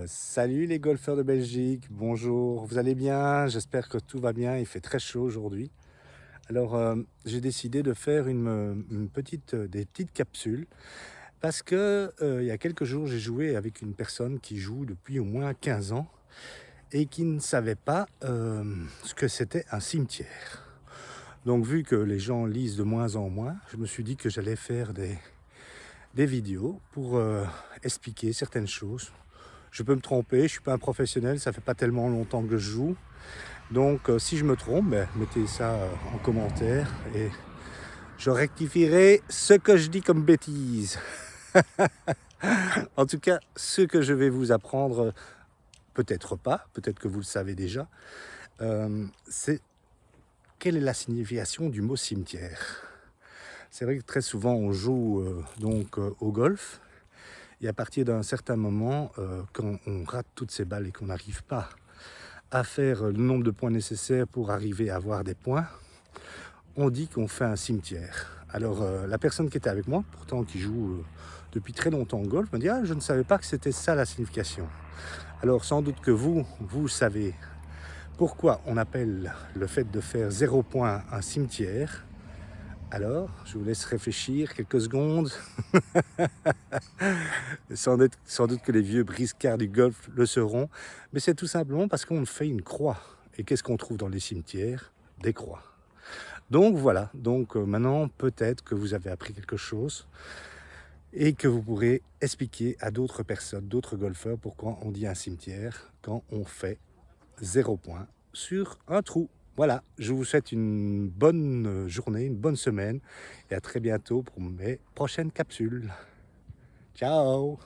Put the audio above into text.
Salut les golfeurs de Belgique, bonjour, vous allez bien? J'espère que tout va bien, il fait très chaud aujourd'hui. Alors j'ai décidé de faire des petites capsules parce que il y a quelques jours j'ai joué avec une personne qui joue depuis au moins 15 ans et qui ne savait pas ce que c'était un cimetière. Donc vu que les gens lisent de moins en moins, je me suis dit que j'allais faire des vidéos pour expliquer certaines choses. Je peux me tromper, je ne suis pas un professionnel, ça fait pas tellement longtemps que je joue. Donc si je me trompe, mettez ça en commentaire et je rectifierai ce que je dis comme bêtise. En tout cas, ce que je vais vous apprendre, peut-être pas, peut-être que vous le savez déjà, c'est quelle est la signification du mot cimetière. C'est vrai que très souvent on joue au golf. Et à partir d'un certain moment, quand on rate toutes ces balles et qu'on n'arrive pas à faire le nombre de points nécessaires pour arriver à avoir des points, on dit qu'on fait un cimetière. Alors la personne qui était avec moi, pourtant qui joue depuis très longtemps au golf, me dit « Ah, je ne savais pas que c'était ça la signification ». Alors sans doute que vous savez pourquoi on appelle le fait de faire 0 point un cimetière. Alors, je vous laisse réfléchir quelques secondes. Sans doute que les vieux briscards du golf le seront, mais c'est tout simplement parce qu'on fait une croix. Et qu'est-ce qu'on trouve dans les cimetières? Des croix. Donc voilà, maintenant peut-être que vous avez appris quelque chose et que vous pourrez expliquer à d'autres personnes, d'autres golfeurs, pourquoi on dit un cimetière quand on fait 0 point sur un trou. Voilà, je vous souhaite une bonne journée, une bonne semaine et à très bientôt pour mes prochaines capsules. Ciao!